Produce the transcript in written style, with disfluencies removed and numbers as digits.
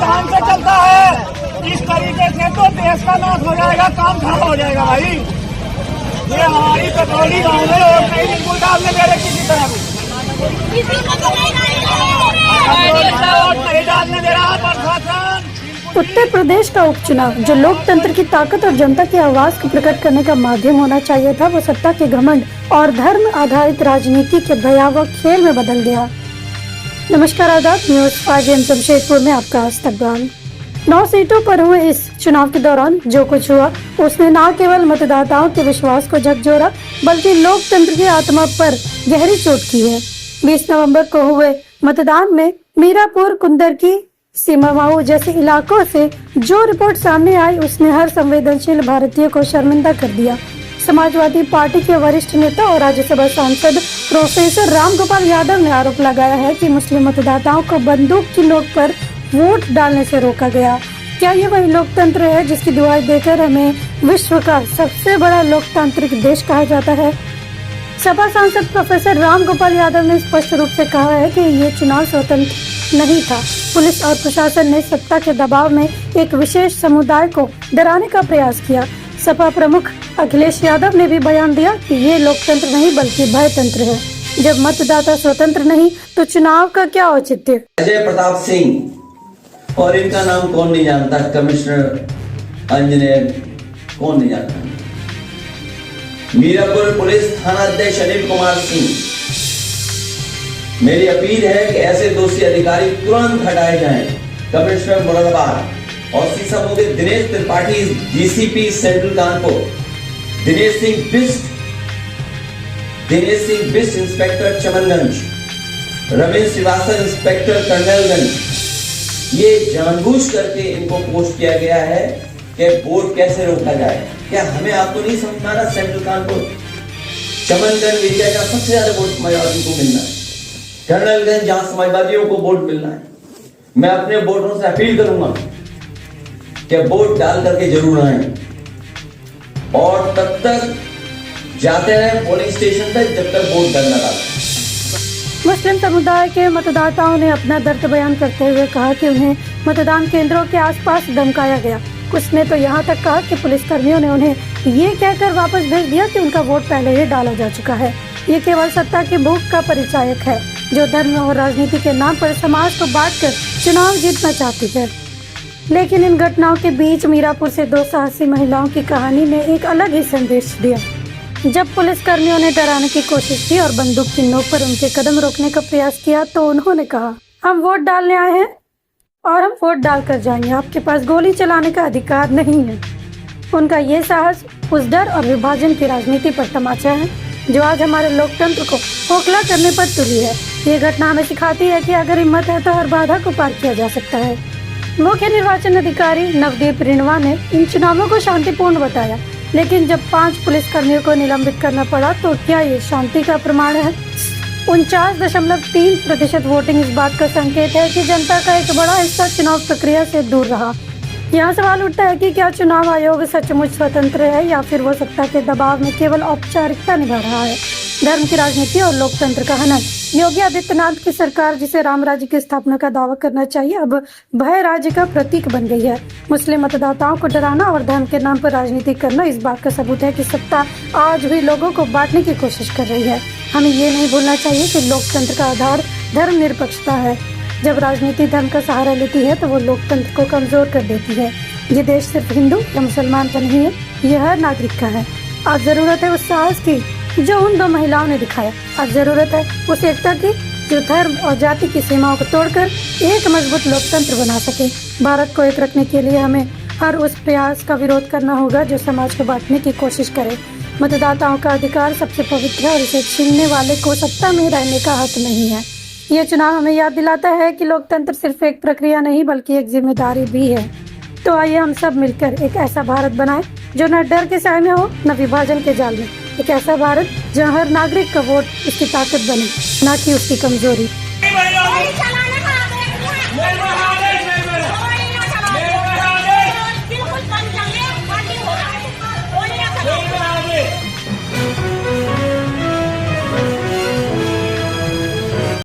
संविधान से चलता है। इस तरीके से तो देश का नाश हो जाएगा, काम खराब हो जाएगा भाई। ये हमारी कटौली गाँव में और कहीं बिल्कुल डालने दे रहे किसी तरह भी नहीं डालने दे रहा प्रशासन। उत्तर प्रदेश का उपचुनाव जो लोकतंत्र की ताकत और जनता की आवाज को प्रकट करने का माध्यम होना चाहिए था, वो सत्ता के घमंड और धर्म आधारित राजनीति के भयावह खेल में बदल गया। नमस्कार, आदाब। न्यूज 5 जमशेदपुर में आपका इस्तकबाल। 9 सीटों पर हुए इस चुनाव के दौरान जो कुछ हुआ उसने न केवल मतदाताओं के विश्वास को झकझोरा बल्कि लोकतंत्र की आत्मा पर गहरी चोट की है। 20 नवंबर को हुए मतदान में मीरापुर, कुंदर की सीमाओं जैसे इलाकों से जो रिपोर्ट सामने आई उसने हर संवेदनशील भारतीय को शर्मिंदा कर दिया। समाजवादी पार्टी के वरिष्ठ नेता और राज्यसभा सांसद प्रोफेसर रामगोपाल यादव ने आरोप लगाया है कि मुस्लिम मतदाताओं को बंदूक की नोक पर वोट डालने से रोका गया। क्या ये वही लोकतंत्र है जिसकी दुआएं देकर हमें विश्व का सबसे बड़ा लोकतांत्रिक देश कहा जाता है? सपा सांसद प्रोफेसर रामगोपाल यादव ने स्पष्ट रूप से कहा है कि ये चुनाव स्वतंत्र नहीं था। पुलिस और प्रशासन ने सत्ता के दबाव में एक विशेष समुदाय को डराने का प्रयास किया। सपा प्रमुख अखिलेश यादव ने भी बयान दिया कि ये लोकतंत्र नहीं बल्कि भयतंत्र है। जब मतदाता स्वतंत्र नहीं तो चुनाव का क्या औचित्य? अजय प्रताप सिंह, और इनका नाम कौन नहीं जानता, कमिश्नर इंजीनियर कौन नहीं जानता। मीरापुर पुलिस थानाध्यक्ष अनिल कुमार सिंह, मेरी अपील है कि ऐसे दोषी अधिकारी तुरंत हटाए जाएं। कमिश्नर मुरादाबाद और सीसामऊ के Dinesh Tripathi DCP central Kanpur, Dinesh Singh Bist inspector Chamanganj, Ramesh Srivastava inspector Colonelganj, ये जानबूझ करके इनको पोस्ट किया गया है कि वोट कैसे रोका जाए। क्या हमें आपको नहीं समझ में आ रहा? सेंट्रल कानपुर, चमनगंज एरिया का सबसे ज्यादा वोट समाजवादी को मिलना है, कर्नलगंज जहां समाजवादियों को वोट मिलना है। मैं अपने वोटरों से अपील करूंगा कि वोट डाल करके जरूर आए और तब तक जाते रहे पोलिंग स्टेशन तक जब तक वोट डालना डाल। मुस्लिम समुदाय के मतदाताओं ने अपना दर्द बयान करते हुए कहा कि उन्हें मतदान केंद्रों के आसपास धमकाया गया। कुछ ने तो यहाँ तक कहा कि पुलिसकर्मियों ने उन्हें ये कहकर वापस भेज दिया कि उनका वोट पहले ही डाला जा चुका है। ये केवल सत्ता की भूख का परिचायक है जो धर्म और राजनीति के नाम पर समाज को बांटकर चुनाव जीतना चाहती है। लेकिन इन घटनाओं के बीच मीरापुर से 2 साहसी महिलाओं की कहानी ने एक अलग ही संदेश दिया। जब पुलिसकर्मियों ने डराने की कोशिश की और बंदूक की नोक पर उनके कदम रोकने का प्रयास किया तो उन्होंने कहा, हम वोट डालने आए हैं और हम वोट डालकर जाएंगे, आपके पास गोली चलाने का अधिकार नहीं है। उनका ये साहस उस डर और विभाजन की राजनीति पर तमाचा है जो आज हमारे लोकतंत्र को खोखला करने पर तुली है। ये घटना हमें सिखाती है कि अगर हिम्मत है तो हर बाधा को पार किया जा सकता है। मुख्य निर्वाचन अधिकारी नवदीप रिणवा ने इन चुनावों को शांतिपूर्ण बताया, लेकिन जब 5 पुलिसकर्मियों को निलंबित करना पड़ा तो क्या ये शांति का प्रमाण है? 49.3% वोटिंग इस बात का संकेत है कि जनता का एक बड़ा हिस्सा चुनाव प्रक्रिया से दूर रहा। यहाँ सवाल उठता है कि क्या चुनाव आयोग सचमुच स्वतंत्र है या फिर वो सत्ता के दबाव में केवल औपचारिकता निभा रहा है? धर्म की राजनीति और लोकतंत्र का हनन। योगी आदित्यनाथ की सरकार, जिसे राम राज्य की स्थापना का दावा करना चाहिए, अब भय राज्य का प्रतीक बन गई है। मुस्लिम मतदाताओं को डराना और धर्म के नाम पर राजनीति करना इस बात का सबूत है कि सत्ता आज भी लोगों को बांटने की कोशिश कर रही है। हमें ये नहीं भूलना चाहिए कि लोकतंत्र का आधार धर्मनिरपेक्षता है। जब राजनीति धर्म का सहारा लेती है तो वो लोकतंत्र को कमजोर कर देती है। ये देश सिर्फ हिंदू या मुसलमान का नहीं है, ये हर नागरिक का है। आज जरूरत है उस साहस की जो उन 2 महिलाओं ने दिखाया। आज जरूरत है उस एकता की जो धर्म और जाति की सीमाओं को तोड़कर एक मजबूत लोकतंत्र बना सके। भारत को एक रखने के लिए हमें हर उस प्रयास का विरोध करना होगा जो समाज को बांटने की कोशिश करे। मतदाताओं का अधिकार सबसे पवित्र है और इसे छीनने वाले को सत्ता में रहने का हक नहीं है। ये चुनाव हमें याद दिलाता है कि लोकतंत्र सिर्फ एक प्रक्रिया नहीं बल्कि एक जिम्मेदारी भी है। तो आइए हम सब मिलकर एक ऐसा भारत बनाएं जो न डर के साए में हो न विभाजन के जाल में। एक ऐसा भारत जहाँ हर नागरिक का वोट उसकी ताकत बने, न कि उसकी कमजोरी।